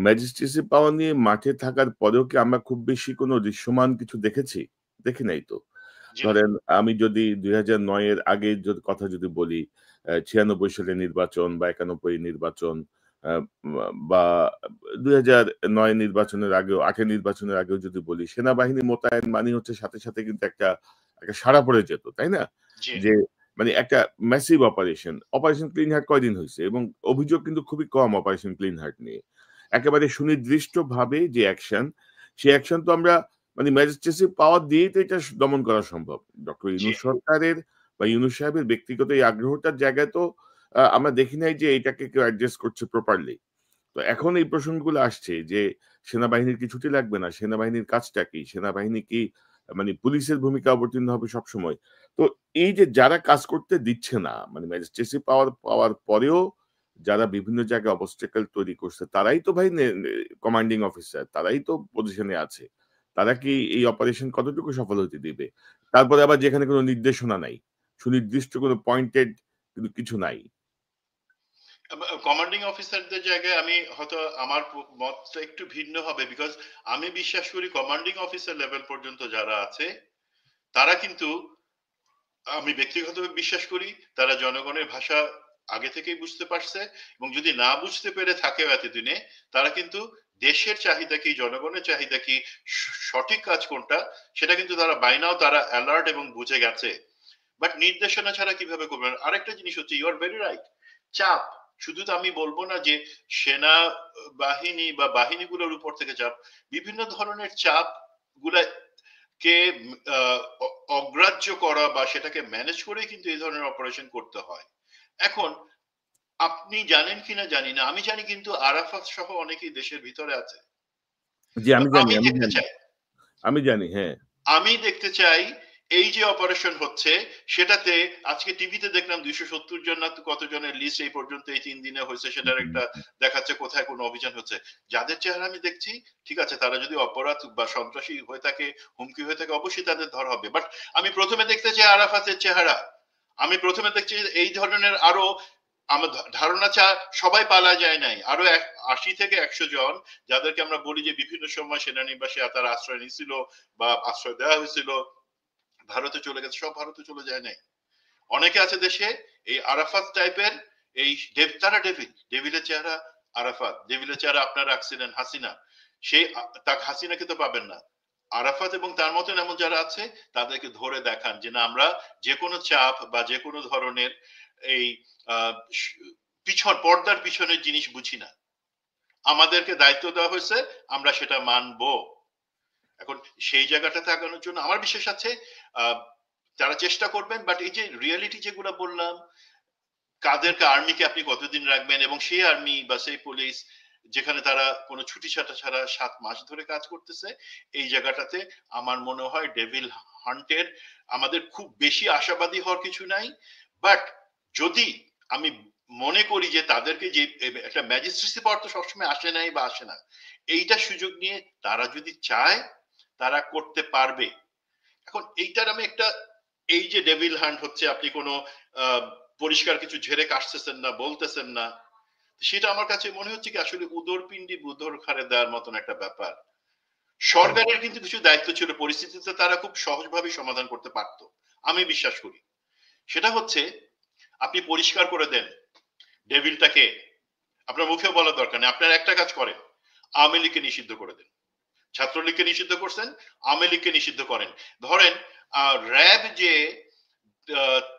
Magistracy পাওয়ার নিয়ে মাঠে থাকার পরেও কি আমরা খুব বেশি কোনো দৃশ্যমান কিছু দেখেছি? দেখি নাই তো। ধরেন আমি যদি ২০০৯ এর আগে কথা যদি বলি, ৯৬ সালের নির্বাচন বা ৯১ নির্বাচন, আ বা ২০০৯ নির্বাচনের আগেও, ৮ এর নির্বাচনের আগেও যদি বলি, সেনাবাহিনী মোতায়েন মানে হচ্ছে সাথে, সাথে কিন্তু একটা সাড়া পড়ে যেত, তাই না? যে মানে একটা massive operation. Operation clean heart কয়দিন হইছে? এবং অভিযোগ কিন্তু খুবই কম অপারেশন ক্লিন হার্ট নিয়ে। একেবারে সুনির্দিষ্টভাবে যে অ্যাকশন, সেই অ্যাকশন তো আমরা মানে ম্যাজিস্ট্রেসি পাওয়ার দিয়েই তো এটা দমন করা সম্ভব। ডক্টর ইউনূস সরকারের বা ইউনূস সাহেবের ব্যক্তিগত এই আগ্রহটার জায়গায় তো আমরা দেখি নাই যে এটাকে কেউ অ্যাড্রেস করছে প্রপারলি। তো এখন এই প্রসঙ্গগুলো আসছে যে সেনাবাহিনীর কি ছুটি লাগবে না? সেনাবাহিনীর কাজটা কি? সেনাবাহিনী কি মানে পুলিশের ভূমিকা অবতীর্ণ হবে সবসময়? তো এই যে যারা কাজ করতে দিচ্ছে না, মানে ম্যাজিস্ট্রেসি পাওয়ার পরেও যারা বিভিন্ন জায়গায় অবস্টাকেল তৈরি করছে, তারাই তো ভাই কমান্ডিং অফিসার, তারাই তো পজিশনে আছে। তারা কি এই অপারেশন কতটুকু সফল হতে দিবে? তারপরে আবার যেখানে কোনো নির্দেশনা নাই, সুনির্দিষ্ট কোনো পয়েন্টেড কিন্তু কিছু নাই। কমান্ডিং অফিসারদের জায়গায় আমি হয়তো আমার মতটা একটু ভিন্ন হবে, বিকজ আমি বিশ্বাস করি কমান্ডিং অফিসার লেভেল পর্যন্ত যারা আছে তারা কিন্তু, আমি ব্যক্তিগতভাবে বিশ্বাস করি তারা জনগণের ভাষা আগে থেকেই বুঝতে পারছে, এবং যদি না বুঝতে পেরে থাকে এতদিনে, তারা কিন্তু দেশের চাহিদা কি, জনগণের চাহিদা কি, সঠিক কাজ কোনটা, সেটা কিন্তু তারা বাইনাও তারা অ্যালার্ট এবং বুঝে গেছে। বাট নির্দেশনা ছাড়া কিভাবে করবেন? আরেকটা জিনিস হচ্ছে, ইউ আর ভেরি রাইট, চাপ। শুধু তো আমি বলবো না যে সেনা বাহিনী বা বাহিনীগুলোর উপর থেকে চাপ, বিভিন্ন ধরনের চাপ গুলা কে অগ্রাহ্য করা বা সেটাকে ম্যানেজ করে কিন্তু এই ধরনের অপারেশন করতে হয়। এখন আপনি জানেন কিনা জানি না, আমি জানি কিন্তু আরাফাত সহ অনেকেই দেশের ভিতরে আছে। জি, আমি জানি, আমি আমি দেখতে জানি। চাই, আমি জানি, হ্যাঁ। আমি দেখতে চাই এই যে অপারেশন হচ্ছে সেটাতে, আজকে টিভিতে দেখলাম 270 জন না কতজনের লিস্ট এই পর্যন্ত এই 3 দিনে হয়েছে, সেটার একটা দেখাচ্ছে কোথায় কোন অভিযান হচ্ছে। যাদের চেহারা আমি দেখছি, ঠিক আছে, তারা যদি অপরাধ বা সন্ত্রাসী হয়ে থাকে, হুমকি হয়ে থাকে, অবশ্যই তাদের ধরা হবে। বাট আমি প্রথমে দেখতে চাই আরাফাতের চেহারা, আমি প্রথমে দেখছি এই ধরনের আরো, আমার ধারণা সবাই পালা যায় নাই, আরো 80 থেকে 100 জন, যাদেরকে আমরা বলি যে বিভিন্ন সময় সেনানিবাসে তারা আশ্রয় নিয়েছিল বা আশ্রয় দেওয়া হয়েছিল, ভারতে চলে গেছে, সব ভারতে চলে যায় নাই। অনেকে আছে দেশে এই আরাফাত টাইপের, এই তারা ডেভিলের চেহারা আরাফাত, ডেভিলের চেহারা আপনারা রাখছিলেন হাসিনা, সেই তাকে হাসিনাকে তো পাবেন না। আরাফাত এবং তার মতন এমন যারা আছে তাদেরকে ধরে দেখান যে না, আমরা যে কোনো চাপ বা যে কোনো ধরনের এই পর্দার পিছনের জিনিস বুঝি না, আমাদেরকে দায়িত্ব দেওয়া হয়েছে, আমরা সেটা মানবো। এখন সেই জায়গাটাতে আগানোর জন্য আমার বিশ্বাস আছে তারা চেষ্টা করবেন। বাট এই যে রিয়েলিটি যেগুলো বললাম, কাদেরকে, আর্মিকে আপনি কতদিন রাখবেন, এবং সেই আর্মি বা সেই পুলিশ যেখানে তারা কোনো ছুটি ছাটা ছাড়া 7 মাস ধরে কাজ করতেছে, এই জায়গাটাতে আমার মনে হয় ডেভিল হান্টের আমাদের খুব বেশি আশাবাদী হওয়ার কিছু নাই। বাট যদি আমি মনে করি যে তাদেরকে যে একটা ম্যাজিস্ট্রেসি পাওয়ার তো সবসময় আসে নাই বা আসে না, এইটা সুযোগ নিয়ে তারা যদি চায় তারা করতে পারবে। এখন এইটার আমি একটা, এই যে ডেভিল হান্ট হচ্ছে, আপনি কোনো পরিষ্কার কিছু ঝেড়ে কাটতেছেন না, বলতেছেন না, সেটা আমার কাছে মনে হচ্ছে কি আসলে উদরপিণ্ডি বুধর ঘাড়ে দেওয়ার মতন একটা ব্যাপার। সরকারের কিন্তু কিছু দায়িত্ব ছিল, পরিস্থিতিতে তারা খুব সহজভাবে সমাধান করতে পারতো, আমি বিশ্বাস করি। সেটা হচ্ছে আপনি পরিষ্কার করে দেন ডেভিলটাকে, আপনার মুখে বলার দরকার নেই, আপনার একটা কাজ করেন, আওয়ামী লীগকে নিষিদ্ধ করে দেন। ছাত্রলীগকে নিষিদ্ধ করছেন, আওয়ামী লীগকে নিষিদ্ধ করেন। ধরেন র্যাব যে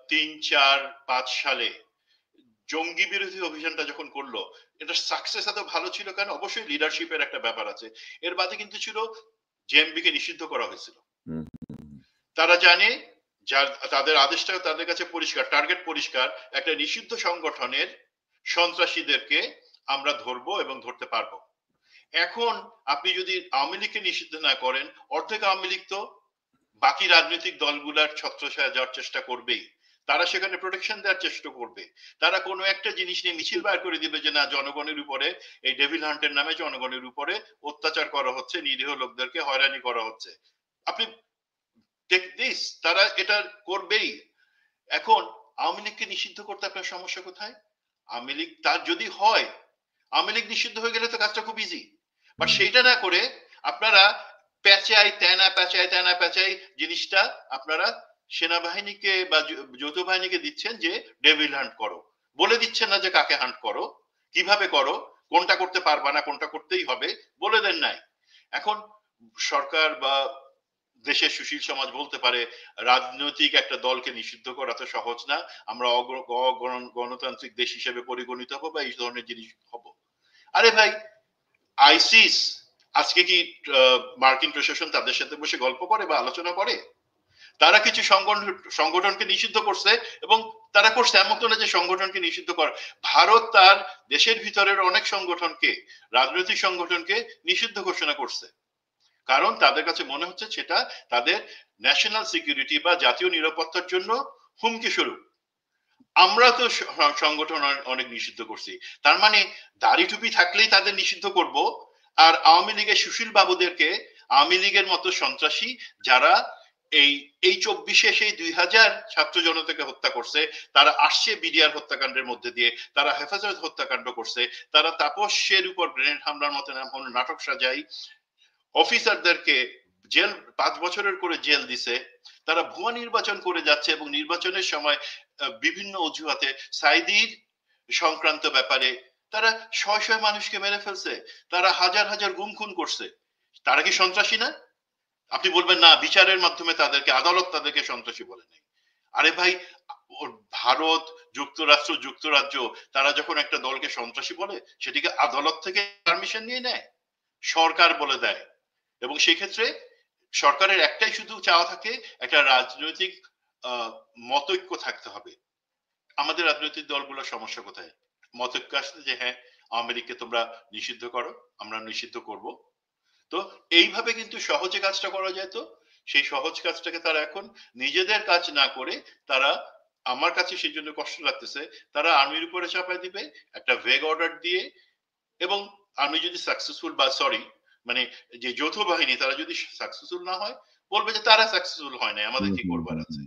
3, 4, 5 সালে জঙ্গি বিরোধী অভিযানটা যখন করলো, এটা সাকসেস এত ভালো ছিল কেন? অবশ্যই লিডারশিপের একটা ব্যাপার আছে, এর বাদে কিন্তু ছিল জেএমবি কে নিষিদ্ধ করা হয়েছিল। তারা জানে, তাদের আদেশটা তাদের কাছে পরিষ্কার, টার্গেট পরিষ্কার, একটা নিষিদ্ধ সংগঠনের সন্ত্রাসীদেরকে আমরা ধরবো এবং ধরতে পারবো। এখন আপনি যদি আওয়ামী লীগকে নিষিদ্ধ না করেন, অর্ধেক আওয়ামী লীগ তো বাকি রাজনৈতিক দলগুলার ছত্রছায়া যাওয়ার চেষ্টা করবেই, তারা সেখানে প্রোটেকশন দেওয়ার চেষ্টা করবে, তারা কোনো একটা জিনিস নিয়ে মিছিল বার করে দিবে যে না, জনগণের উপরে এই ডেভিল হান্টের নামে জনগণের উপরে অত্যাচার করা হচ্ছে, নিরীহ লোকদেরকে হয়রানি করা হচ্ছে, আপনি টেক দিস, তারা এটা করবেই। এখন আওয়ামী লীগকে নিষিদ্ধ করতে আপনার সমস্যা কোথায়? আওয়ামী লীগ তার যদি হয়, আওয়ামী লীগ নিষিদ্ধ হয়ে গেলে তো কাজটা খুব ইজি, বাট সেইটা না করে আপনারা প্যাচাই তেনা প্যাচাই জিনিসটা আপনারা সেনাবাহিনীকে বা যৌথ বাহিনীকে দিচ্ছেন যে ডেভিল হান্ট করো, বলে দিচ্ছেন না যে কাকে হান্ট করো, কিভাবে করো, কোনটা করতে পারবা না, কোনটা করতেই হবে বলে দেন নাই। এখন সরকার বা দেশের সুশীল সমাজ বলতে পারে রাজনৈতিক একটা দলকে নিষিদ্ধ করা তো সহজ না, আমরা গণতান্ত্রিক দেশ হিসেবে পরিগণিত হবো বা এই ধরনের জিনিস হব। আরে ভাই, আইসিস আজকে কি মার্কিন প্রশাসন তাদের সাথে বসে গল্প করে বা আলোচনা করে? তারা কিছু সংগঠনকে নিষিদ্ধ করছে, এবং তারা করছে এমন তো না যে সংগঠনকে নিষিদ্ধ করা। ভারত তার দেশের ভিতরের অনেক সংগঠনকে, রাজনৈতিক সংগঠনকে নিষিদ্ধ ঘোষণা করছে, কারণ তাদের কাছে মনে হচ্ছে সেটা তাদের ন্যাশনাল সিকিউরিটি বা জাতীয় নিরাপত্তার জন্য হুমকি স্বরূপ। আমরা তো সংগঠন অনেক নিষিদ্ধ করছি, তার মানে দাড়ি টুপি থাকলেই তাদের নিষিদ্ধ করব? আর আওয়ামী লীগের সুশীল বাবুদেরকে, আওয়ামী লীগের মতো সন্ত্রাসী যারা এই 24-এ সেই 2000 ছাত্র জনতাকে হত্যা করছে, তারা আসছে বিডিআর হত্যাকাণ্ডের মধ্যে দিয়ে, তারা হেফাজত হত্যাকাণ্ড করছে, তারা তাপসের উপর গ্রেনেড হামলার মতো নাটক সাজাই, অফিসারদেরকে জেল 5 বছরের করে জেল দিছে, তারা ভুয়া নির্বাচন করে যাচ্ছে এবং নির্বাচনের সময় বিভিন্ন অজুহাতে সাইদির সংক্রান্ত ব্যাপারে তারা শয় শয় মানুষকে মেরে ফেলছে, তারা হাজার হাজার গুম খুন করছে। তারা কি সন্ত্রাসী না? আপনি বলবেন না, বিচারের মাধ্যমে তাদেরকে, আদালত তাদেরকে সন্ত্রাসী বলে নাই। আরে ভাই, ভারত, যুক্তরাষ্ট্র, যুক্তরাজ্য তারা যখন একটা দলকে সন্ত্রাসী বলে সেটিকে আদালত থেকে পারমিশন নিয়ে নেয়, সরকার বলে দেয়। এবং সেই ক্ষেত্রে সরকারের একটাই শুধু চাওয়া থাকে, একটা রাজনৈতিক মতৈক্য থাকতে হবে। আমাদের রাজনৈতিক দলগুলোর সমস্যা কোথায়? মতৈক্য আসলে যে হ্যাঁ আওয়ামী লীগকে তোমরা নিষিদ্ধ করো, আমরা নিষিদ্ধ করব। তো এইভাবে কিন্তু সহজে কাজটা করা যায়। তো সেই সহজ কাজটাকে তারা এখন নিজেদের কাজ না করে, তারা, আমার কাছে সেই জন্য কষ্ট লাগতেছে, তারা আর্মির উপরে চাপাই দিবে একটা ভেগ অর্ডার দিয়ে, এবং আর্মি যদি সাকসেসফুল বা সরি মানে যে যৌথ বাহিনী তারা যদি সাকসেসফুল না হয়, বলবে যে তারা সাকসেসফুল হয় না, আমাদের কি করবার আছে।